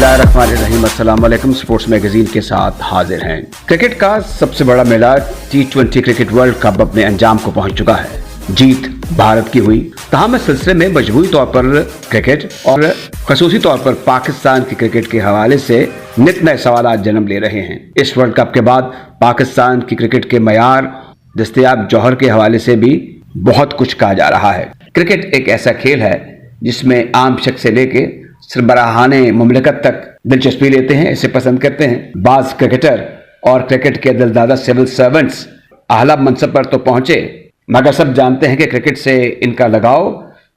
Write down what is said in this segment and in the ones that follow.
बिस्मिल्लाहिर्रहमानिर्रहीम, अस्सलाम वालेकुम। स्पोर्ट्स मैगजीन के साथ हाजिर हैं। क्रिकेट का सबसे बड़ा मेला T20 क्रिकेट वर्ल्ड कप अपने अंजाम को पहुंच चुका है। जीत भारत की हुई, तमाम इस सिलसिले में मजमूई तौर पर क्रिकेट और खसूसी तौर पर पाकिस्तान की क्रिकेट के हवाले से नित नए सवालात जन्म ले रहे हैं। इस वर्ल्ड कप के बाद पाकिस्तान की क्रिकेट के मयार, दस्तयाब जौहर के हवाले से भी बहुत कुछ कहा जा रहा है। क्रिकेट एक ऐसा खेल है जिसमें आम शख्स से लेके सरबराहाने मुमलिकत तक दिलचस्पी लेते हैं, इसे पसंद करते हैं। बाज क्रिकेटर और क्रिकेट के दिलदादा सिविल सर्वेंट्स आला मनसब पर तो पहुंचे, मगर सब जानते हैं कि क्रिकेट से इनका लगाव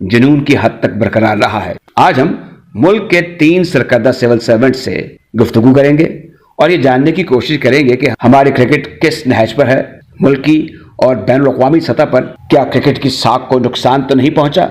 जुनून की हद तक बरकरार रहा है। आज हम मुल्क के 3 सरकर्दा सिविल सर्वेंट से गुफ्तगू करेंगे और ये जानने की कोशिश करेंगे कि हमारी क्रिकेट किस नहज पर है, मुल्की और बैन अवी सतह पर क्या क्रिकेट की साख को नुकसान तो नहीं पहुंचा,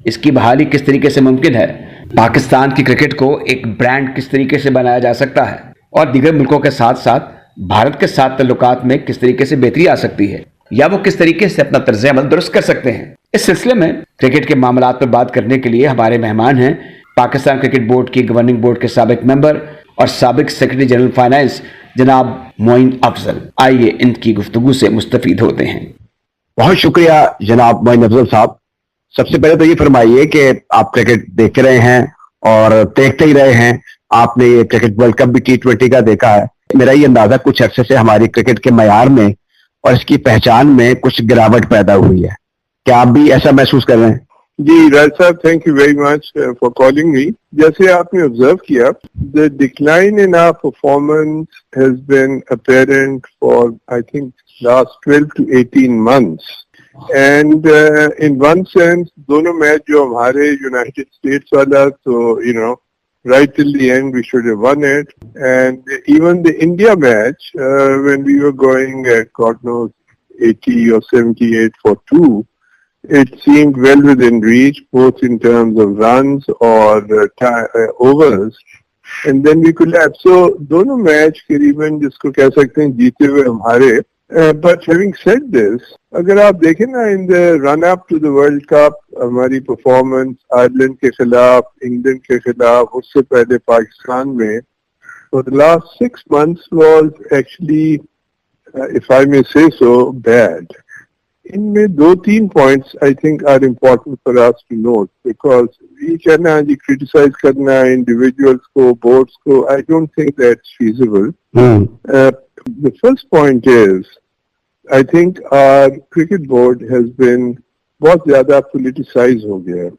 इसकी बहाली किस तरीके से मुमकिन है, पाकिस्तान की क्रिकेट को एक ब्रांड किस तरीके से बनाया जा सकता है और दीगर मुल्कों के साथ साथ भारत के साथ ताल्लुकात में किस तरीके से बेहतरी आ सकती है, या वो किस तरीके से अपना तर्ज अमल दुरुस्त कर सकते हैं। इस सिलसिले में क्रिकेट के मामलात पर बात करने के लिए हमारे मेहमान हैं पाकिस्तान क्रिकेट बोर्ड की गवर्निंग बोर्ड के साबिक मेंबर और साबिक सेक्रेटरी जनरल फाइनेंस जनाब मोइन अफजल। आइए इनकी गुफ्तगू से मुस्तफीद होते हैं। बहुत शुक्रिया जनाब मोइन अफजल साहब। सबसे पहले तो ये फरमाइए कि आप क्रिकेट देख रहे हैं और देखते ही रहे हैं, आपने ये क्रिकेट वर्ल्ड कप भी T20 का देखा है। मेरा ये अंदाजा कुछ अरसे से हमारी क्रिकेट के मयार में और इसकी पहचान में कुछ गिरावट पैदा हुई है, क्या आप भी ऐसा महसूस कर रहे हैं? जी राज साहब, thank you very much for calling me. जैसे आपने ऑब्जर्व किया, the decline in our performance has been apparent for I think last 12 to 18 months and in one sense दोनों मैच जो हमारे यूनाइटेड स्टेट्स वाला, तो right till the end we should have won it, and even the India match when we were going God knows 80 or 78 for 2, it seemed well within reach both in terms of runs or overs, and then we collapsed. So दोनों match करीबन जिसको कह सकते हैं जीते हुए हमारे। But having said this, अगर आप देखें ना, in the run up to the World Cup हमारी परफॉर्मेंस आयरलैंड के खिलाफ, इंग्लैंड के खिलाफ, उससे पहले पाकिस्तान में, for the last 6 months was actually, if I may say so, bad. इनमें 2-3 points I think are important for us to note, because ये कहना जी criticize करना individuals को, boards को, I don't think that's feasible. The first point is, I think our cricket board has been बहुत ज़्यादा politicized हो गया है।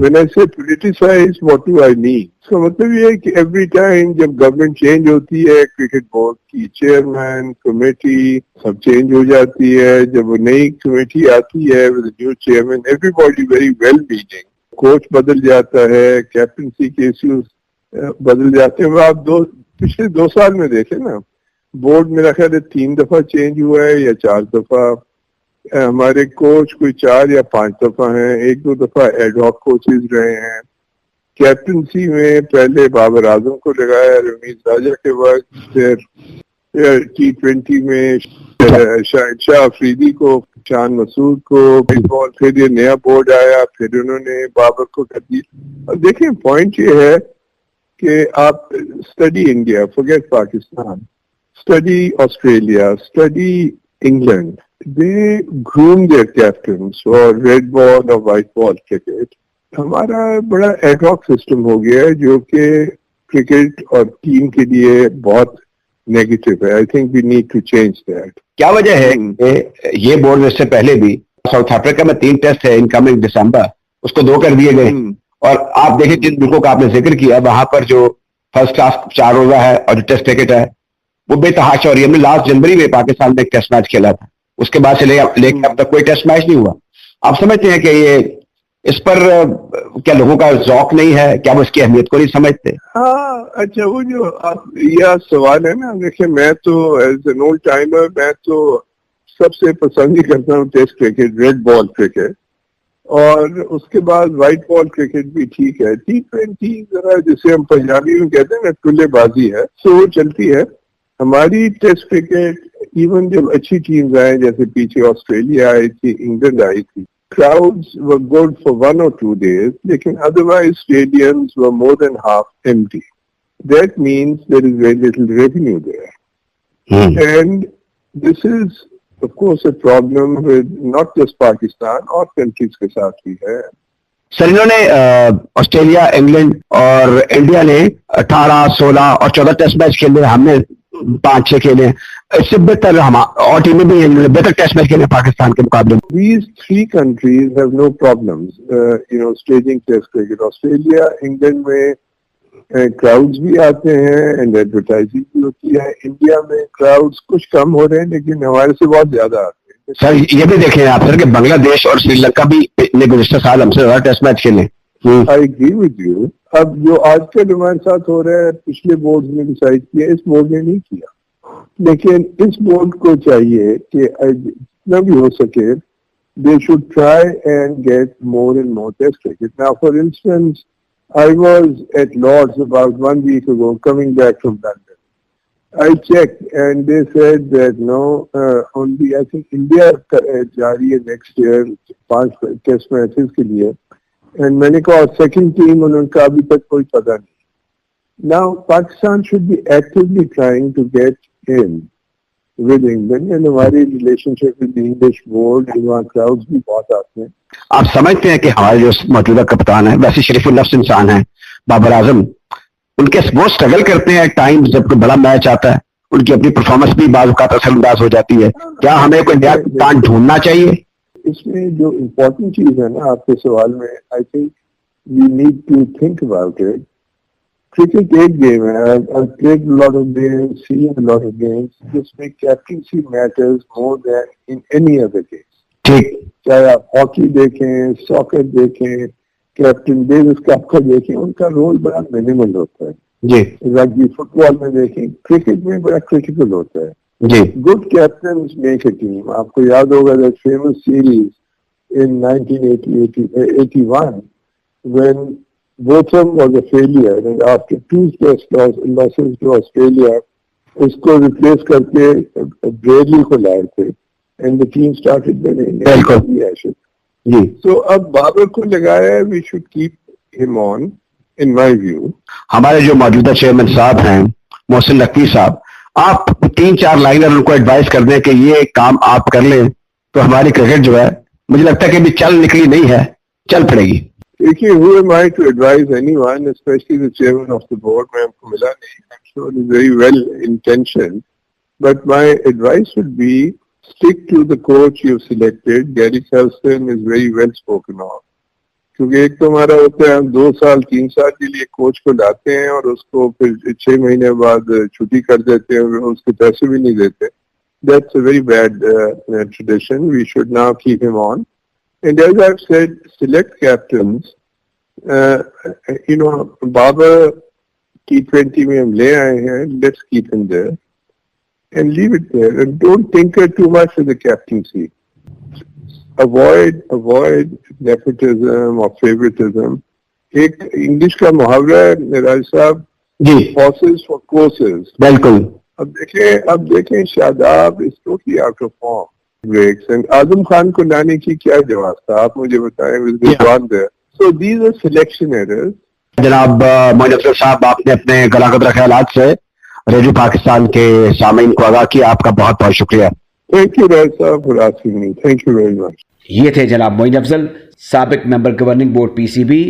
When I say politicized, what do I mean? So मतलब ये है कि every time जब government change होती है, cricket board की chairman, committee सब change हो जाती है। जब वो नई committee आती है with a new chairman, everybody very well meaning, coach बदल जाता है, captaincy के issues बदल जाते हैं। आप पिछले 2 साल में देखें ना, बोर्ड मेरा ख्याल है 3 दफा चेंज हुआ है या 4 दफा। हमारे कोच कोई 4 या 5 दफा हैं, 1-2 दफा एडहॉक कोचेज रहे हैं। कैप्टनसी में पहले बाबर आजम को लगाया रमीज राजा के वक्त, फिर T20 में शाहिद शाह अफरीदी को, शान मसूद को, फिर ये नया बोर्ड आया, फिर उन्होंने बाबर को कर दिया। और देखिए पॉइंट ये है कि आप study India, forget Pakistan, study Australia, study England. They groom their captains for red ball or white ball cricket. हमारा बड़ा ad hoc system हो गया है जो कि क्रिकेट और टीम के लिए बहुत नेगेटिव है। I think we need to change that. क्या वजह है कि ये बोर्ड इससे पहले भी साउथ अफ्रीका में 3 टेस्ट है इनकमिंग दिसंबर, उसको 2 कर दिए गए, और आप देखिए जिन मुल्कों का आपने जिक्र किया वहां पर जो फर्स्ट क्लास 4 रोजा है और जो टेस्ट क्रिकेट है वो बेतहाशा हो रही है। हमने लास्ट जनवरी में पाकिस्तान में एक टेस्ट मैच खेला था, उसके बाद से लेकर अब तक कोई टेस्ट मैच नहीं हुआ। आप समझते हैं कि ये इस पर क्या लोगों का ज़ौक नहीं है, क्या वो इसकी अहमियत को नहीं समझते? हाँ, अच्छा, वो जो आप यह सवाल है ना, देखिए मैं तो एज एन ओल्ड टाइमर मैं तो सबसे पसंद ही करता हूँ test cricket, red ball cricket, और उसके बाद व्हाइट बॉल क्रिकेट भी ठीक है। T20 जरा जिसे हम पंजाबी में कहते हैं ना टुल्लेबाजी है, तो वो चलती है। हमारी टेस्ट क्रिकेट इवन जब अच्छी टीम्स आए, जैसे पीछे ऑस्ट्रेलिया आई थी, इंग्लैंड आई थी, crowds were good for 1 or 2 days, लेकिन otherwise stadiums were more than half empty. that means there is very little revenue there. And this is, of course, a problem with not just Pakistan और countries के साथ भी है. Sir इन्होंने Australia, England और India ने 18, 16 और 14 test match खेले, हमने 5-6 खेले. इससे बेहतर हम और टीमें भी हैं बेहतर टेस्ट मैच खेले पाकिस्तान के मुकाबले. These three countries have no problems, staging test cricket. Australia, England में crowds भी आते हैं and advertising भी होती है. इंडिया में crowds कुछ कम हो रहे हैं लेकिन हमारे से बहुत ज्यादा आते हैं. सर ये भी देखें आप सर कि बांग्लादेश और श्रीलंका भी गुज़िश्ता साल हमसे ज्यादा टेस्ट मैच खेले. I agree with you. अब जो आजकल हमारे साथ हो रहा है पिछले बोर्ड ने डिसाइड किया, इस बोर्ड ने नहीं किया. लेकिन इस बोर्ड को चाहिए कि जितना भी हो सके they should try and get more and more test cricket. Now, for instance, I was at Lord's about 1 week ago coming back from London. I checked and they said that only I think India jari hai next year 5 test matches ke liye. And मैंने कहा second team उनका अभी तक कोई पता नहीं. Now, Pakistan should be actively trying to get in with England and हमारी relationship with the English board and वहाँ crowds भी बहुत आते हैं. आप समझते हैं कि हमारे जो मौजूदा कप्तान है वैसे शरीफुल नफ्स इंसान है बाबर आजम, उनके वो स्ट्रगल करते हैं टाइम जब कोई बड़ा मैच आता है, उनकी अपनी परफॉर्मेंस भी बाज़ औक़ात असरअंदाज हो जाती है. क्या हमें कोई नया कप्तान ढूंढना चाहिए? इसमें जो इम्पोर्टेंट चीज है ना आपके सवाल में, I think we need to think about it. Cricket एक गेम है. I've played a lot of games, seen a lot of games. जिसमें captaincy matters more then in any other game. ठीक, चाहे आप हॉकी देखें, सॉकर देखें, captain Davis cup को देखें, उनका रोल बड़ा मिनिमल होता है. जी रग्बी फुटबॉल में देखें, क्रिकेट में बड़ा क्रिटिकल होता है. जी. Good captains make a team. आपको याद होगा that famous series in 1981 when Botham was a failure and after 2 test losses to Australia, उसको replace करके Bradley को लाए थे and the team started winning. Ji. So अब बाबर को लगाया है, we should keep him on in my view. हमारे जो मौजूदा चेयरमैन साहब हैं मोहसिन नकवी साहब, आप 3-4 लाइनर उनको एडवाइस कर दें कि ये काम आप कर लें तो हमारी क्रिकेट जो है मुझे लगता है कि अभी चल निकली नहीं है, चल पड़ेगी. देखिए, who am I to advise anyone, especially the chairman of the board? मैं हमको मिला नहीं. I'm sure he's very well intentioned, but my advice would be stick to the coach you've selected. Gary Selson is very well spoken of. क्योंकि एक तो हमारा होता है हम 2 साल 3 साल के लिए कोच को लाते हैं और उसको फिर 6 महीने बाद छुट्टी कर देते हैं, उसके पैसे भी नहीं देते. That's a very bad tradition. We should now keep him on. And as I've said, select captains. Babar T20 में हम ले आए हैं. Let's keep him there and leave it there. And don't tinker too much with the captaincy. Avoid nepotism or favoritism. एक English का मुहावरा है राज साहब, जी, horses for courses. बिल्कुल. अब देखें Shadab is totally out of form. Breaks and Azam Khan को लाने की क्या जवाब था, आप मुझे बताएं. विद्वान there. So these are selection errors. जनाब मोइन अफजल साहब, आपने अपने गलाकतरा ख्यालात से रेडियो पाकिस्तान के सामीन को आगाह किया. आपका बहुत बहुत शुक्रिया. Thank you, Raj साहब, for asking me. Thank you very much. ये थे जनाब मोइन अफजल, साबिक मेंबर गवर्निंग बोर्ड पीसीबी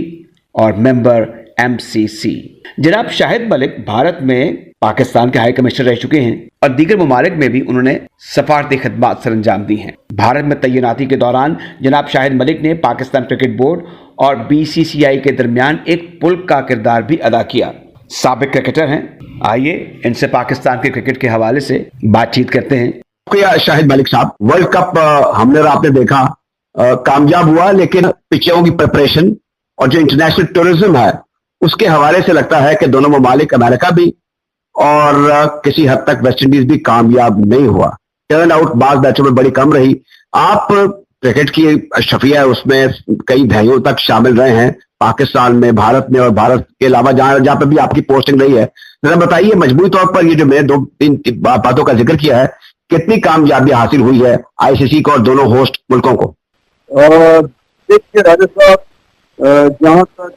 और मेंबर एमसीसी. जनाब शाहिद मलिक भारत में पाकिस्तान के हाई कमिश्नर रह चुके हैं और दीगर ममालिक में भी उन्होंने सफारती खिदमात सर अंजाम दी हैं. भारत में तैनाती के दौरान जनाब शाहिद मलिक ने पाकिस्तान क्रिकेट बोर्ड और बीसीसीआई के दरमियान एक पुल का किरदार भी अदा किया. साबिक क्रिकेटर हैं, आइए इनसे पाकिस्तान के क्रिकेट के हवाले से बातचीत करते हैं. शाहिद मलिक साहब, वर्ल्ड कप हमने और आपने देखा कामयाब हुआ, लेकिन पिचों की प्रिपरेशन और जो इंटरनेशनल टूरिज्म है उसके हवाले से लगता है कि दोनों ममालिक अमेरिका भी और किसी हद तक वेस्ट इंडीज भी कामयाब नहीं हुआ. टर्न आउट बाज मैचों में बड़ी कम रही. आप क्रिकेट की शफिया है, उसमें कई दहाइयों तक शामिल रहे हैं पाकिस्तान में, भारत में और भारत के अलावा जहां पर भी आपकी पोस्टिंग रही है. जरा बताइए मजमूई तौर पर ये जो मैंने 2-3 बातों का जिक्र किया है, कितनी कामयाबी हासिल हुई है आईसीसी को और दोनों होस्ट मुल्कों को? देखिए राजा साहब, जहाँ तक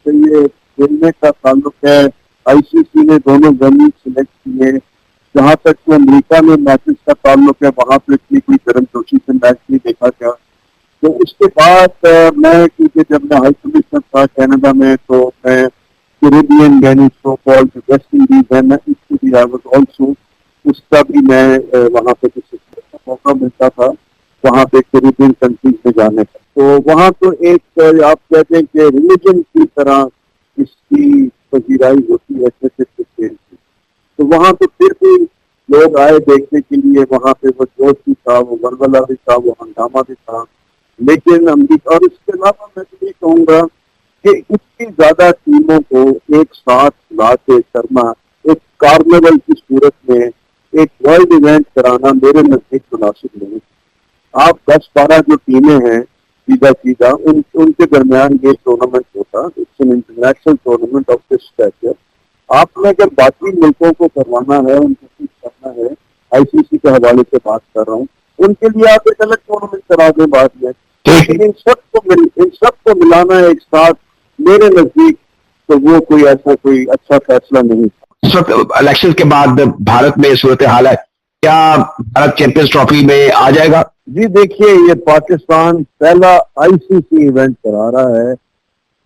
ये کھیلنے کا تعلق ہے ICC نے دونوں وینیو سلیکٹ کیے. جہاں تک کہ امریکہ میں میچز کا تعلق ہے وہاں پہ اتنی کوئی گرم جوشی سے میچ نہیں دیکھا گیا. تو اس کے بعد میں کیونکہ جب میں ہائی کمشنر تھا کینیڈا میں تو میں Caribbean venue so called West Indies ہے میں اس کو بھی آلسو اس کا بھی میں وہاں پہ کسی موقع ملتا تھا وہاں پہ کیریبین کنٹریز میں جانے کا. تو وہاں تو ایک آپ کہتے ہیں کہ ریلیجن کی طرح اس کی پذیرائی ہوتی ہے کرکٹ کے کھیل کی. تو وہاں تو پھر بھی لوگ آئے دیکھنے کے لیے, وہاں پہ وہ جوش بھی تھا, وہ ولولہ بھی تھا, وہ ہنگامہ بھی تھا. لیکن اور اس کے علاوہ میں تو یہ کہوں گا کہ اتنی زیادہ ٹیموں کو ایک ساتھ لا کے کرنا ایک کارنیول کی صورت میں ایک ورلڈ ایونٹ کرانا میرے نزدیک مناسب نہیں. آپ 10-12 جو ٹیمیں ہیں سیدھا ان کے درمیان یہ ٹورنامنٹ ہوتا, it's an international tournament of this stature. آپ نے اگر باقی ملکوں کو کروانا ہے, ان کو کچھ کرنا ہے, ICC کے حوالے سے بات کر رہا ہوں, ان کے لیے آپ ایک الگ ٹورنامنٹ کرا دیں بعد میں. لیکن ان سب کو ملانا ایک ساتھ میرے نزدیک تو وہ کوئی ایسا کوئی اچھا فیصلہ نہیں. اس وقت الیکشن کے بعد بھارت میں صورتحال ہے, کیا بھارت چیمپئنز ٹرافی میں آ جائے گا؟ جی دیکھیے, یہ پاکستان پہلا ICC ایونٹ کرا رہا ہے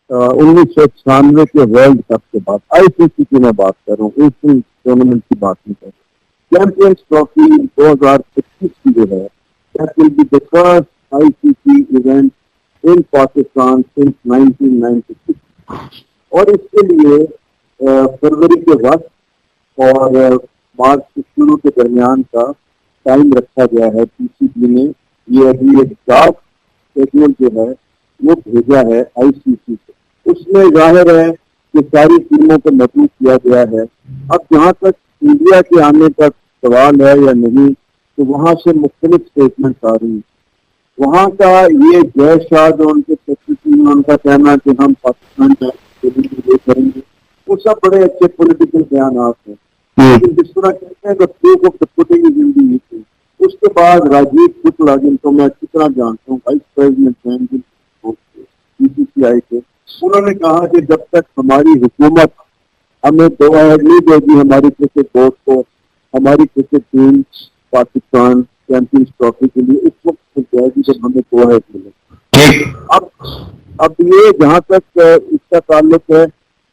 1996 کے ورلڈ کپ کے بعد. ICC کی میں بات کر رہا ہوں, ایشین ٹورنامنٹ کی بات نہیں کر رہا. چیمپئنز ٹرافی 2025 کی جو ہے that will be the first ICC event in Pakistan since 1996. اور اس کے لیے فروری کے وقت اور مارچ کے شروع کے درمیان کا ٹائم رکھا گیا ہے. PCB نے یہ ابھی ایک ڈرافٹ شیڈول جو ہے وہ بھیجا ہے ICC سے. اس میں ظاہر ہے کہ ساری ٹیموں کو مدعو کیا گیا ہے. اب جہاں تک انڈیا کے آنے کا سوال ہے یا نہیں, تو وہاں سے مختلف اسٹیٹمنٹ آ رہی ہیں. وہاں کا یہ جے شاہ جو ان کے سیکرٹری ہیں, ان کا کہنا کہ ہم پاکستان یہ کریں گے, وہ سب بڑے اچھے پولیٹیکل بیانات ہیں. لیکن جس طرح کہتے ہیں کہ proof of the pudding is in the issue. اس کے بعد راجیو شکلا, جن کو میں اچھی طرح جانتا ہوں, وائس پریزیڈنٹ ہیں BCCI کے, انہوں نے کہا کہ جب تک ہماری حکومت ہمیں دعا نہیں دے گی ہماری کرکٹ بورڈ کو, ہماری cricket team Pakistan champions trophy کے لیے اس وقت جائے گی جب ہمیں دعا ملے. اب یہ جہاں تک اس کا تعلق ہے,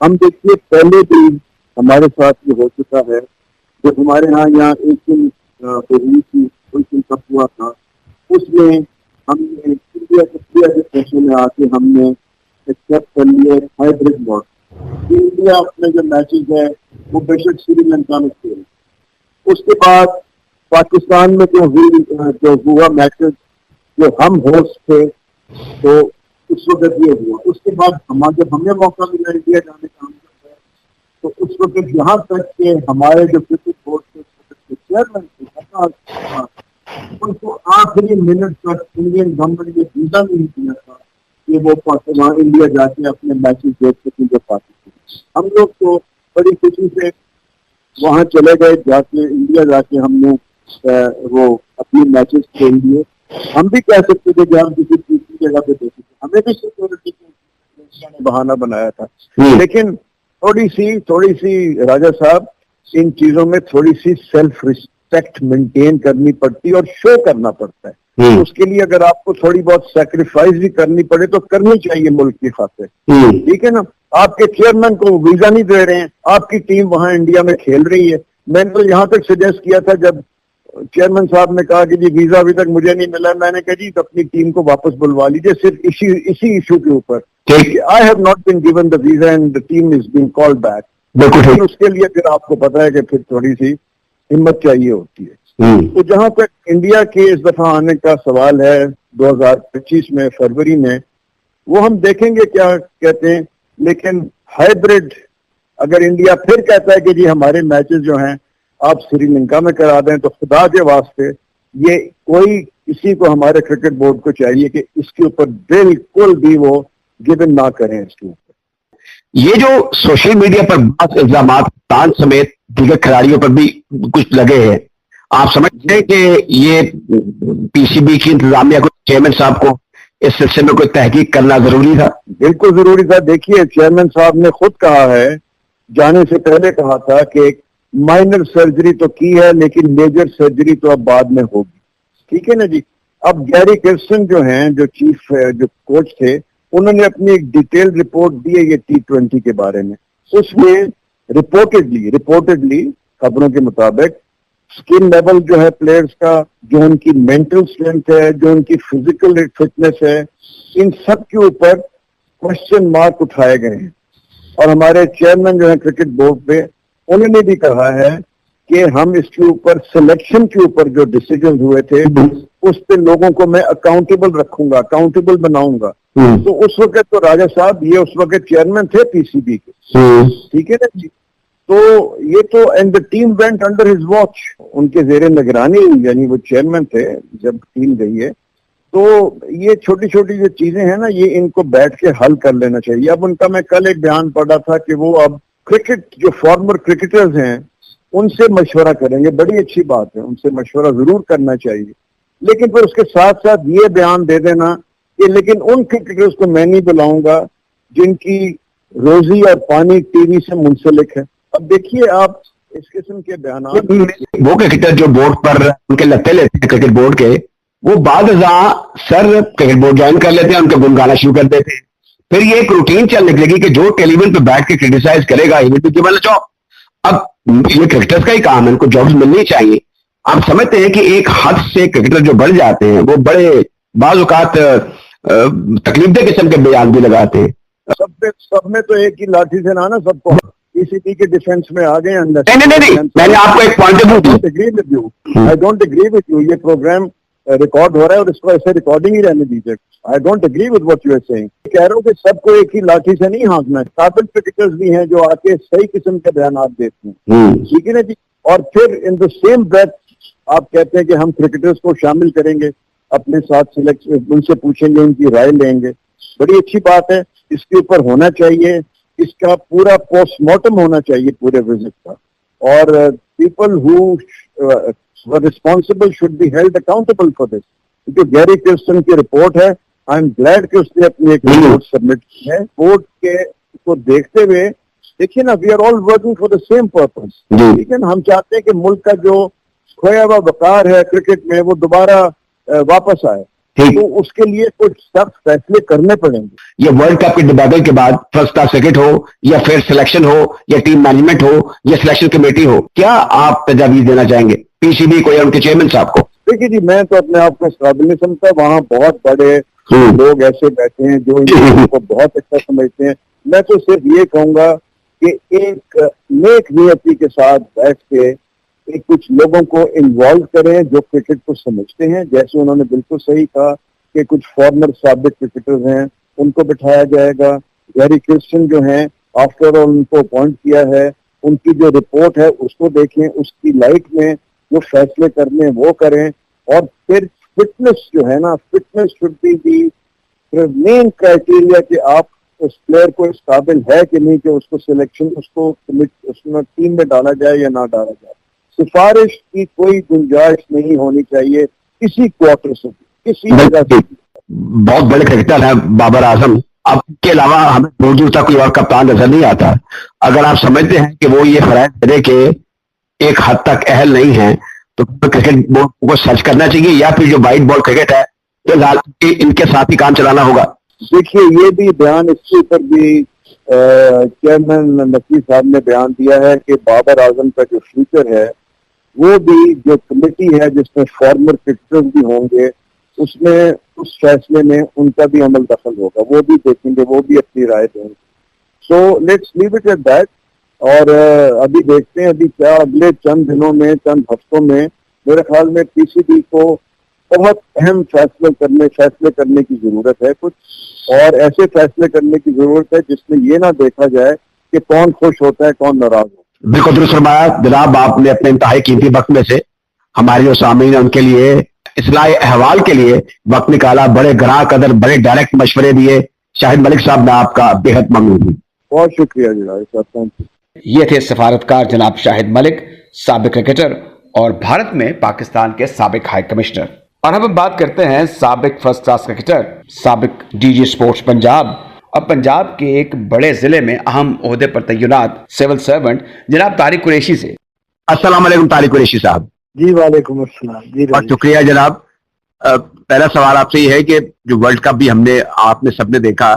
ہم دیکھیے پہلے بھی ہمارے ساتھ یہ ہو چکا ہے. جب ہمارے یہاں ایشین کپ ہوا تھا, اس میں ہم نے انڈیا کے فیصلے میں آ کے ہم نے ایکسپٹ کر لیے ہائیبرڈ ماڈل. انڈیا اپنے جو میچز ہے وہ بے شک سری لنکا میں کھیل. اس کے بعد پاکستان میں جو ہوا میچز جو ہم ہوسٹ تھے تو اس وقت یہ ہوا. اس کے بعد جب ہمیں موقع ملا انڈیا جانے کا تو اس وقت یہاں تک کہ ہمارے جو کرکٹ بورڈ کے چیئرمین تھے ان کو آخری منٹ تک انڈین گورنمنٹ نے ویزا نہیں دیا تھا کہ وہ وہاں انڈیا جا کے اپنے میچز دیکھ سکیں جو پاکستان. ہم لوگ تو بڑی خوشی سے وہاں چلے گئے, جا کے انڈیا جا کے ہم نے وہ اپنے میچز کھیل لیے. ہم بھی کہہ سکتے تھے کہ ہم کسی تیسری جگہ پہ دیکھتے تھے, ہمیں بھی سیکورٹی نے بہانہ بنایا تھا. لیکن تھوڑی سی راجا صاحب ان چیزوں میں تھوڑی سی سیلف ریسپیکٹ مینٹین کرنی پڑتی اور شو کرنا پڑتا ہے. اس کے لیے اگر آپ کو تھوڑی بہت سیکریفائز بھی کرنی پڑے تو کرنی چاہیے ملک کی خاطر. ٹھیک ہے نا, آپ کے چیئرمین کو ویزا نہیں دے رہے ہیں, آپ کی ٹیم وہاں انڈیا میں کھیل رہی ہے. میں نے تو یہاں تک سجیسٹ کیا تھا جب چیئرمین صاحب نے کہا کہ جی ویزا ابھی تک مجھے نہیں ملا, میں نے کہا جی اپنی ٹیم کو واپس بلوا لیجیے صرف اسی ایشو کے اوپر. I have not been given the visa and the team is being called back. لیکن اس کے لیے پھر آپ کو پتا ہے کہ پھر تھوڑی سی ہمت چاہیے ہوتی ہے. تو جہاں تک انڈیا کے اس دفعہ آنے کا سوال ہے 2025 میں فروری میں, وہ ہم دیکھیں گے کیا کہتے ہیں. لیکن ہائیبرڈ اگر انڈیا پھر کہتا ہے کہ جی ہمارے میچز جو ہیں آپ سری لنکا میں کرا دیں, تو خدا کے واسطے یہ کوئی کسی کو ہمارے کرکٹ بورڈ کو چاہیے کہ اس کے اوپر بالکل بھی وہ گیون نہ کریں. اس کے اوپر یہ جو سوشل میڈیا پر بعض الزامات تان سمیت دیگر کھلاڑیوں پر بھی کچھ لگے ہیں, آپ سمجھتے ہیں کہ یہ PCB کی انتظامیہ کو چیئرمین صاحب کو इस सिलसिले में कोई तहकीक करना जरूरी था? बिल्कुल जरूरी था। देखिए, चेयरमैन साहब ने खुद कहा है, जाने से पहले कहा था कि एक माइनर सर्जरी तो की है लेकिन मेजर सर्जरी तो अब बाद में होगी। ठीक है ना जी। अब गैरी किर्स्टन जो हैं, जो चीफ जो कोच थे, उन्होंने अपनी एक डिटेल रिपोर्ट दी है ये T20 के बारे में। उसमें रिपोर्टेडली खबरों के मुताबिक स्किल लेवल जो है प्लेयर्स का, जो उनकी मेंटल स्ट्रेंथ है, जो उनकी फिजिकल फिटनेस है, इन सब के ऊपर क्वेश्चन मार्क उठाए गए हैं। और हमारे चेयरमैन जो है क्रिकेट बोर्ड पे, उन्होंने भी कहा है कि हम इसके ऊपर सिलेक्शन के ऊपर जो डिसीजन हुए थे उस पे लोगों को मैं अकाउंटेबल रखूंगा, अकाउंटेबल बनाऊंगा। तो उस वक्त तो राजा साहब ये उस वक्त चेयरमैन थे पीसीबी के, ठीक है ना जी। तो ये तो and the team went under his watch, उनके जेरे निगरानी, यानी वो चेयरमैन थे जब टीम गई है। तो ये छोटी छोटी जो चीजें हैं ना, ये इनको बैठ के हल कर लेना चाहिए। अब उनका मैं कल एक बयान पढ़ा था कि वो अब क्रिकेट जो फॉर्मर क्रिकेटर्स हैं उनसे मशवरा करेंगे। बड़ी अच्छी बात है, उनसे मशवरा जरूर करना चाहिए, लेकिन फिर उसके साथ साथ ये बयान दे देना कि लेकिन उन क्रिकेटर्स को मैं नहीं बुलाऊंगा जिनकी रोजी और पानी टीवी से मुंसलिक है। अब देखिए आप इस किस्म के बयान, वो क्रिकेटर जो बोर्ड पर उनके लत्ते लेते हैं क्रिकेट बोर्ड के, वो बाद सर क्रिकेट बोर्ड ज्वाइन कर लेते हैं, उनके गुन गाना शुरू कर देते हैं। फिर ये एक रूटीन चलने लगेगी कि जो टेलीविजन पे बैठ के क्रिटिसाइज करेगा he will be given a job. अब ये क्रिकेटर्स का ही काम है, इनको जॉब्स मिलनी चाहिए। आप समझते हैं कि एक हद से क्रिकेटर जो बढ़ जाते हैं वो बड़े बाज़ औक़ात तकलीफदेह किस्म के बयान भी लगाते हैं। सब में तो एक ही लाठी से ना सबको पीसीबी के डिफेंस में आ गए अंदर। नहीं, मैंने आपको एक point of view, I don't agree with you. ये प्रोग्राम रिकॉर्ड हो रहा है और इसको ऐसे रिकॉर्डिंग ही रहने दीजिए। I don't agree with what you are saying. कह रहा हूँ कि सबको एक ही लाठी से नहीं हाँकना है। काबिल क्रिकेटर्स भी हैं जो आके सही किस्म के बयान देते हैं, ठीक है ना जी। और फिर इन द सेम ब्रेथ आप कहते हैं कि हम क्रिकेटर्स को शामिल करेंगे अपने साथ, सिलेक्ट उनसे पूछेंगे, उनकी राय लेंगे। बड़ी अच्छी बात है, इसके ऊपर होना चाहिए, इसका पूरा पोस्टमार्टम होना चाहिए पूरे विजिट का। और people who responsible should be held accountable for this. जो गैरी किर्स्टन की रिपोर्ट है, आई एम ग्लैड कि उसने अपनी एक रिपोर्ट सबमिट की है। बोर्ड के को देखते हुए देखिए ना, we are all working for the same purpose, ठीक है ना। हम चाहते हैं कि मुल्क का जो खोया हुआ वकार है क्रिकेट में वो दोबारा वापस आए, तो उसके लिए कुछ सख्त फैसले करने पड़ेंगे। ये वर्ल्ड कप के डिबेकल के बाद फर्स्ट क्लास क्रिकेट हो या फिर सिलेक्शन हो या टीम मैनेजमेंट हो या सिलेक्शन कमेटी हो, क्या आप तजावीज देना चाहेंगे पीसीबी को या उनके चेयरमैन साहब को? देखिए जी, मैं तो अपने आप को इस काबिल नहीं समझता। वहाँ बहुत बड़े लोग ऐसे बैठे हैं जो इन को बहुत अच्छा समझते हैं। मैं तो सिर्फ ये कहूंगा कि एक नेक नियति के साथ बैठ के एक कुछ लोगों को इन्वॉल्व करें जो क्रिकेट को समझते हैं। जैसे उन्होंने बिल्कुल सही कहा कि कुछ फॉर्मर साबिक क्रिकेटर्स हैं, उनको बिठाया जाएगा। गैरी किर्स्टन जो हैं, आफ्टर ऑल उनको अपॉइंट किया है, उनकी जो रिपोर्ट है उसको देखें, उसकी लाइट में जो फैसले करने वो करें। और फिर फिटनेस जो है ना, fitness should be the main criteria कि आप उस प्लेयर को इस काबिल है कि नहीं कि उसको सिलेक्शन, उसको उसमें टीम में डाला जाए या ना डाला जाए। सिफारिश की कोई गुंजाइश नहीं होनी चाहिए किसी क्वार्टर से, किसी जगह से। बहुत बड़े क्रिकेटर हैं बाबर आजम, अब के अलावा हमें दूर दूर तक कोई और कप्तान नजर नहीं आता। अगर आप समझते हैं कि वो ये फराइज करे के एक हद तक अहल नहीं है, तो क्रिकेट बोर्ड को सर्च करना चाहिए या फिर जो वाइट बॉल क्रिकेट है तो इनके साथ ही काम चलाना होगा। देखिए, ये भी बयान, इसके ऊपर भी चेयरमैन नकवी साहब ने बयान दिया है कि बाबर आजम का जो फ्यूचर है वो भी, जो कमेटी है जिसमें फॉर्मर क्रिकेटर्स भी होंगे, उसमें उस फैसले में उनका भी अमल दखल होगा। वो भी देखेंगे, वो भी अपनी राय देंगे। So let's leave it at that. और अभी देखते हैं अभी क्या अगले चंद दिनों में, चंद हफ्तों में मेरे ख्याल में पीसीबी को बहुत अहम फैसले करने की जरूरत है कुछ, और ऐसे फैसले करने की जरूरत है जिसमें ये ना देखा जाए कि कौन खुश होता है कौन नाराज होता है। बिल्कुल दुरुस्त फरमाया जनाब, आपने अपने इंतहाई कीमती वक्त में से हमारे जो सामीन है उनके लिए इस्लाह अहवाल के लिए वक्त निकाला, बड़े गराह कदर, बड़े डायरेक्ट मशवरे दिए। शाहिद मलिक साहब, मैं आपका बेहद ममनून हूँ। बहुत शुक्रिया जनाब। ये थे सफारतकार जनाब शाहिद मलिक, साबिक क्रिकेटर और भारत में पाकिस्तान के साबिक हाई कमिश्नर। اور اب ہم بات کرتے ہیں سابق فرسٹ کلاس کرکٹر، سابق ڈی جی اسپورٹس پنجاب، اب پنجاب کے ایک بڑے ضلع میں اہم عہدے پر تعینات سول سرونٹ جناب طارق قریشی سے۔ السلام علیکم طارق قریشی صاحب۔ جی وعلیکم السلام جی۔ اور شکریہ جناب۔ پہلا سوال آپ سے یہ ہے کہ جو ورلڈ کپ بھی آپ نے سب نے دیکھا،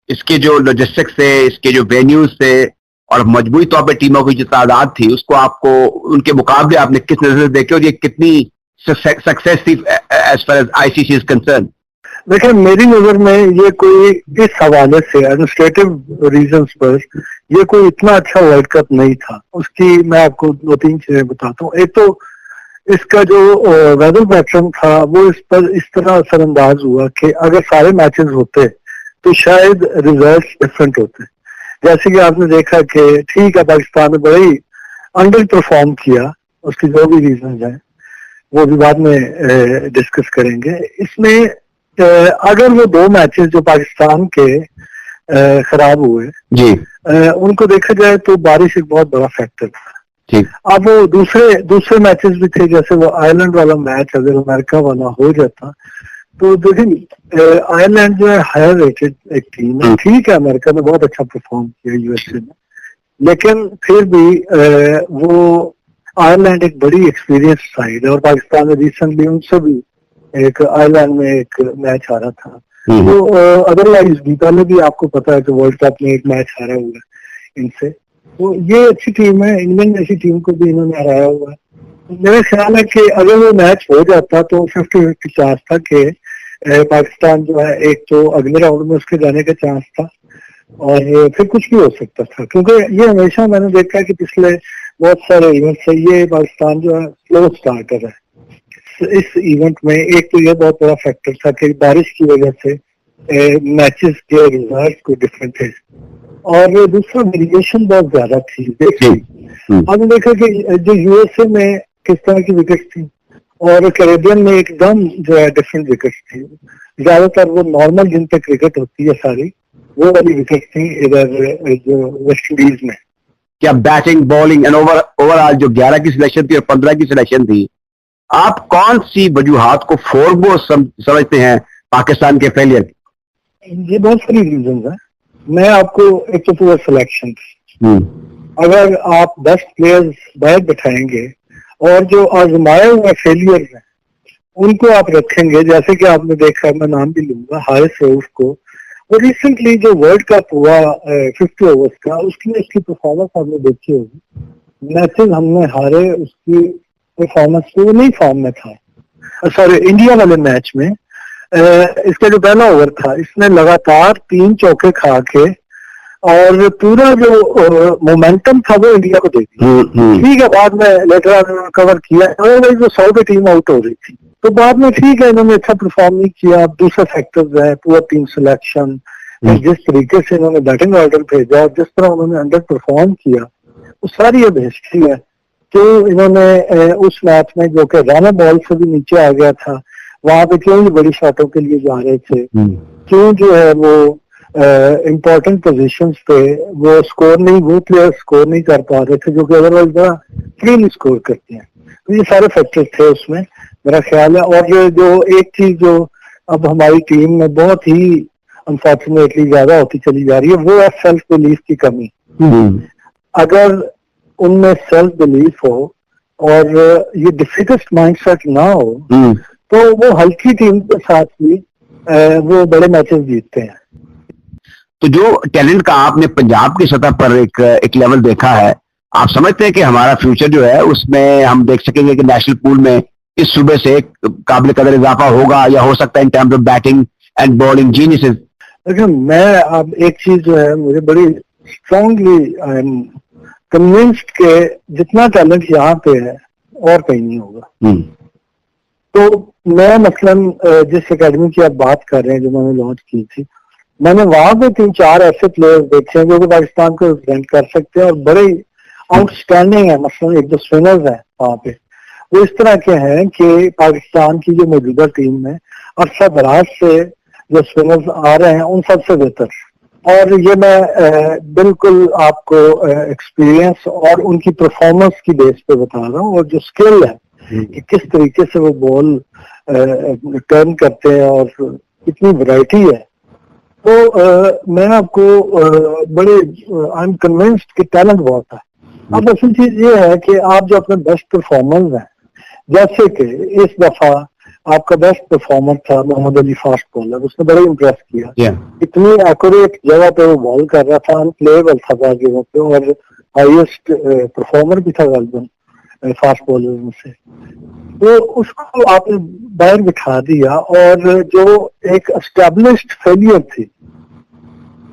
اس کے جو لاجسٹکس تھے، اس کے جو وینیوز تھے اور مجموعی طور پہ ٹیموں کی جو تعداد تھی، اس کو آپ کو ان کے مقابلے آپ نے کس نظر سے دیکھے اور یہ کتنی سکسیس تھی as far as I C C is concerned? دیکھیں میری نظر میں یہ کوئی اس حوالے سے ایڈمنسٹریٹو ریزنز پر یہ کوئی اتنا اچھا ورلڈ کپ نہیں تھا۔ اس کی میں آپ کو 2-3 چیزیں بتاتا ہوں۔ ایک تو اس کا جو ویدر پیٹرن تھا وہ اس پر اس طرح اثر انداز ہوا کہ اگر سارے میچز ہوتے تو شاید ریزلٹس ڈفرینٹ ہوتے۔ جیسے کہ آپ نے دیکھا کہ ٹھیک ہے پاکستان نے بڑی انڈر پرفارم کیا، اس کی جو بھی ریزنز ہیں وہ بھی بعد میں ڈسکس کریں گے۔ اس میں اگر وہ 2 میچز جو پاکستان کے خراب ہوئے جی ان کو دیکھا جائے تو بارش ایک بہت بڑا فیکٹر تھا۔ اب وہ دوسرے میچز بھی تھے، جیسے وہ آئرلینڈ والا میچ اگر امریکہ والا ہو جاتا تو دیکھیں آئرلینڈ جو ہے ہائر ریٹڈ ایک ٹیم ہے، ٹھیک ہے امریکہ نے بہت اچھا پرفارم کیا یو ایس اے میں، لیکن پھر بھی وہ آئرلینڈ ایک بڑی ایکسپیرینس سائڈ ہے اور پاکستان نے ریسنٹلی ان سے بھی ایک آئرلینڈ میں ایک میچ ہارا تھا۔ تو ادروائز بھی پہلے بھی آپ کو پتا ہے کہ ورلڈ کپ میں ایک میچ ہارا ہوا ہے ان سے، تو یہ اچھی ٹیم ہے۔ انگلینڈ جیسی ٹیم کو بھی انہوں نے ہرایا ہوا ہے۔ میرا خیال ہے کہ اگر وہ میچ ہو جاتا تو 50-50 چانس تھا کہ پاکستان جو ہے ایک تو اگلے راؤنڈ میں اس کے جانے کا چانس تھا اور پھر کچھ بھی ہو سکتا تھا، کیونکہ یہ ہمیشہ میں نے دیکھا کہ پچھلے بہت سارے ایونٹ سے یہ پاکستان جو ہے سلو اسٹارٹر ہے۔ اس ایونٹ میں ایک تو یہ بہت بڑا فیکٹر تھا کہ بارش کی وجہ سے میچز کے ریزلٹ کو ڈفرینٹ تھے اور دوسرا ویریشن بہت زیادہ تھی۔ ہم نے دیکھا کہ جو یو ایس اے میں کس طرح کی وکٹس تھی اور کیریبین میں ایک دم جو ہے ڈفرینٹ وکٹس تھی۔ زیادہ تر وہ نارمل جن پہ کرکٹ ہوتی ہے ساری وہ والی وکٹ تھی ادھر جو ویسٹ انڈیز میں۔ کیا batting bowling and over all جو 11 کی سلیکشن تھی اور 15 کی سلیکشن تھی، آپ کون سی وجوہات کو فورموسٹ سمجھتے ہیں پاکستان کے فیلئر کی؟ یہ بہت ساری ریزنز ہیں۔ میں آپ کو ایک تو پورا سلیکشن تھی، اگر آپ 10 پلیئرز باہر بٹھائیں گے اور جو آزمائے ہوئے فیلئر ہیں ان کو آپ رکھیں گے، جیسے کہ آپ نے دیکھا میں نام بھی لوں گا حارث رؤف کو، اور ریسنٹلی جو ورلڈ کپ ہوا 50 اوورز کا اس کی پرفارمنس آپ نے دیکھی ہوگی، میچز ہم نے ہارے اس کی پرفارمنس وہ نہیں فارم میں تھا۔ سوری انڈیا والے میچ میں اس کا جو پہلا اوور تھا اس نے لگاتار 3 چوکے کھا کے اور پورا جو مومنٹم تھا وہ انڈیا کو دے دیا۔ ٹھیک ہے بعد میں لیٹر کور کیا، وہ 100 پہ ٹیم آؤٹ ہو رہی تھی تو بعد میں ٹھیک ہے انہوں نے اچھا پرفارم نہیں کیا۔ دوسرا فیکٹرز ہے پورا ٹیم سلیکشن، جس طریقے سے انہوں نے بیٹنگ آرڈر بھیجا اور جس طرح انہوں نے انڈر پرفارم کیا وہ ساری اب ہسٹری ہے۔ تو انہوں نے اس میچ میں جو کہ رانا بال سے بھی نیچے آ گیا تھا وہاں پہ کیوں بڑی شاٹوں کے لیے جا رہے تھے، کیوں جو ہے وہ امپورٹنٹ پوزیشنز پہ وہ پلیئر سکور نہیں کر پا رہے تھے جو کہ ادروائز بڑا کلین سکور کرتے ہیں۔ تو یہ سارے فیکٹر تھے اس میں میرا خیال ہے۔ اور یہ جو ایک چیز جو اب ہماری ٹیم میں بہت ہی انفارچونیٹلی زیادہ ہوتی چلی جا رہی ہے وہ ہے سیلف بلیف کی کمی۔ اگر ان میں سیلف بلیف ہو اور یہ ڈیفیٹسٹ مائنڈ سیٹ نہ ہو تو وہ ہلکی ٹیم کے ساتھ بھی وہ بڑے میچز جیتتے ہیں۔ تو جو ٹیلنٹ کا آپ نے پنجاب کی سطح پر ایک لیول دیکھا ہے، آپ سمجھتے ہیں کہ ہمارا فیوچر جو ہے اس میں ہم دیکھ سکیں گے کہ نیشنل پول میں اس صوبے سے ایک قابل قدر اضافہ ہوگا یا ہو سکتا ہے in terms of batting and bowling geniuses? دیکھیں میں اب ایک چیز جو ہے مجھے بڑی اسٹرانگلی آئی ایم کنونسڈ کہ جتنا ٹیلنٹ یہاں پہ ہے اور کہیں نہیں ہوگا۔ تو میں مثلاً جس اکیڈمی کی آپ بات کر رہے ہیں جو میں نے لانچ کی تھی، میں نے وہاں پہ 3-4 ایسے پلیئر دیکھے ہیں جو کہ پاکستان کو ریپرزینٹ کر سکتے ہیں اور بڑے آؤٹ اسٹینڈنگ ہیں۔ مثلاً ایک 2 سپنرز ہیں وہاں پہ وہ اس طرح کے ہیں کہ پاکستان کی جو موجودہ ٹیم میں عرصہ دراز سے جو سپنرز آ رہے ہیں ان سب سے بہتر، اور یہ میں بالکل آپ کو ایکسپیرینس اور ان کی پرفارمنس کی بیس پہ بتا رہا ہوں، اور جو اسکل ہے کہ کس طریقے سے وہ بال टर्न करते हैं और इतनी वैरायटी है, तो मैं आपको बड़े आई एम कन्विंस्ड कि टैलेंट बहुत है। अब असल चीज ये है कि आप जो अपने बेस्ट परफॉर्मर्स हैं, जैसे कि इस दफा आपका बेस्ट परफॉर्मर था मोहम्मद अली फास्ट बॉलर, उसने बड़ा इम्प्रेस किया। इतनी एक्यूरेट जगह पे वो बॉल कर रहा था, अनप्लेएबल था बात जगह पे, और हाईएस्ट परफॉर्मर भी था गालिबन फास्ट बॉलर में से। तो उसको आपने बाहर बिठा दिया, और जो एक एस्टेब्लिश्ड फेलियर थी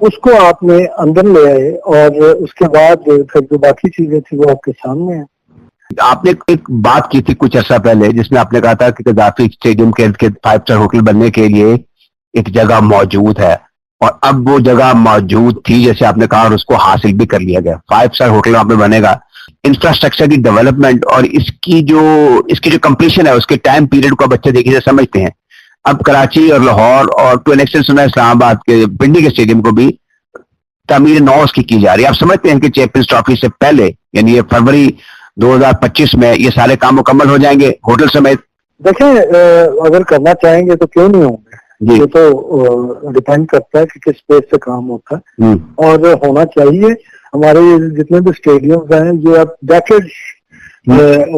उसको आपने अंदर ले आए, और उसके बाद फिर जो बाकी चीजें थी वो आपके सामने है। आपने एक बात की थी कुछ अर्सा पहले जिसमें आपने कहा था कि कदाफी स्टेडियम के 5 स्टार होटल बनने के लिए एक जगह मौजूद है, और अब वो जगह मौजूद थी जैसे आपने कहा, और उसको हासिल भी कर लिया गया। 5 स्टार होटल वहां पे बनेगा। इंफ्रास्ट्रक्चर की डेवलपमेंट और इसकी जो कंप्लीशन है उसके टाइम पीरियड को बच्चे देखिए से समझते हैं। अब कराची और लाहौर और टू एन एक्सटेंट सुना इस्लामाबाद के पिंडी के स्टेडियम को भी तामीर नौ उसकी की जा रही है। आप समझते हैं कि चैंपियंस ट्रॉफी से पहले यानी ये फरवरी 2025 में ये सारे काम मुकम्मल हो जाएंगे होटल समेत? देखें, अगर करना चाहेंगे तो क्यों नहीं होंगे, ये तो डिपेंड करता है कि किस पेज से काम होता है, और होना चाहिए। हमारे जितने भी स्टेडियम्स हैं ये अब डेकेड्स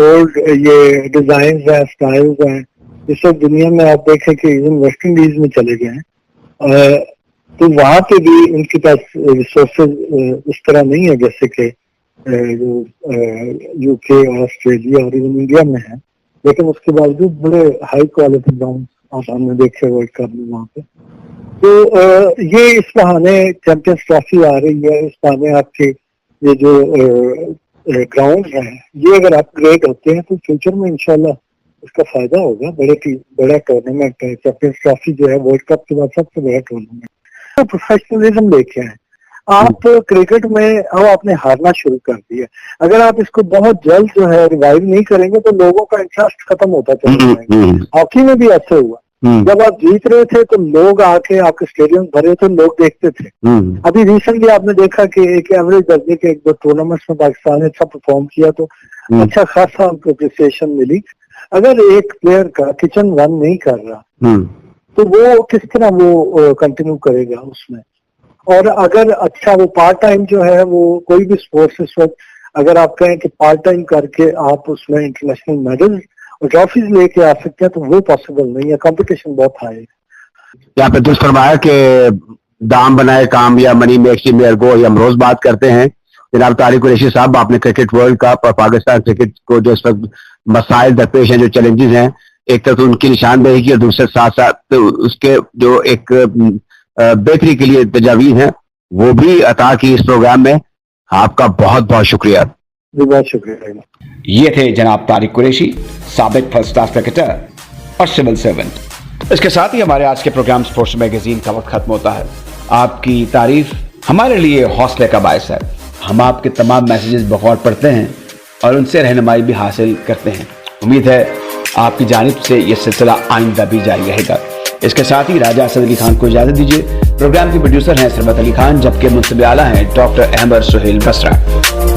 ओल्ड ये डिजाइन हैं, स्टाइल्स हैं, इस वक्त दुनिया में आप देखें कि इवन वेस्ट इंडीज में चले गए हैं, तो वहां पे भी उनके पास रिसोर्सेज इस तरह नहीं है जैसे कि यूके और ऑस्ट्रेलिया और इवन इंडिया में है, लेकिन उसके बावजूद बड़े हाई क्वालिटी ग्राउंड आप हमने देखे वर्ल्ड कप में वहाँ पे। तो ये इस बहाने चैंपियंस ट्रॉफी आ रही है, इस बहाने आपके ये जो ग्राउंड हैं ये अगर अपग्रेड होते हैं तो फ्यूचर में इंशाल्लाह उसका फायदा होगा। बड़ा टूर्नामेंट है चैंपियंस ट्रॉफी, जो है वर्ल्ड कप के बाद सबसे बड़ा टूर्नामेंट। तो प्रोफेशनलिज्म लेके आए आप क्रिकेट में, अब आपने हारना शुरू कर दिया। अगर आप इसको बहुत जल्द जो है रिवाइव नहीं करेंगे तो लोगों का इंटरेस्ट खत्म होता चला जाएगा। हॉकी में भी ऐसे हुआ, जब आप जीत रहे थे तो लोग आके आपके स्टेडियम भरे थे, लोग देखते थे। अभी रिसेंटली आपने देखा कि एक एवरेज दर्जे के 1-2 टूर्नामेंट्स में पाकिस्तान ने अच्छा परफॉर्म किया तो अच्छा खासा उनको अप्रिसिएशन मिली। अगर एक प्लेयर का किचन रन नहीं कर रहा तो वो किस तरह वो कंटिन्यू करेगा उसमें। और अगर अच्छा वो पार्ट टाइम जो है वो कोई भी स्पोर्ट्स इस वक्त अगर आप कहें कि पार्ट टाइम करके आप उसमें इंटरनेशनल मेडल और ट्रॉफीज लेके आ सकते हैं तो वो पॉसिबल नहीं है, कंपटीशन बहुत हाई है। यहाँ पे दुष्ट फरमाया कि दाम बनाए काम या मनी मेक्स द मैन गो, हम रोज बात करते हैं। जनाब तारिक कुरैशी साहब, आपने क्रिकेट वर्ल्ड कप और पाकिस्तान क्रिकेट को जो इस वक्त मसाइल दरपेश हैं, जो चैलेंजेस हैं, एक तरफ तो उनकी निशानदेही की और दूसरे साथ साथ तो उसके जो एक बेहतरी के लिए तजावीज हैं वो भी अता की इस प्रोग्राम में। आपका बहुत बहुत शुक्रिया। बहुत शुक्रिया। ये थे जनाब तारिक कुरैशी, साबिक फर्स्ट क्लास क्रिकेटर और सिविल सर्वेंट। इसके साथ ही हमारे आज के प्रोग्राम स्पोर्ट्स मैगजीन का वक्त खत्म होता है। आपकी तारीफ हमारे लिए हौसले का बायस है। हम आपके तमाम मैसेजेस बगौर पढ़ते हैं और उनसे रहनुमाई भी हासिल करते हैं। उम्मीद है आपकी जानिब से ये सिलसिला आइंदा भी जारी रहेगा। इसके साथ ही राजा असद अली खान को इजाजत दीजिए। प्रोग्राम के प्रोड्यूसर हैं सरबत अली खान, जबकि मुंसब आला हैं डॉक्टर अहमद सुहेल बसरा।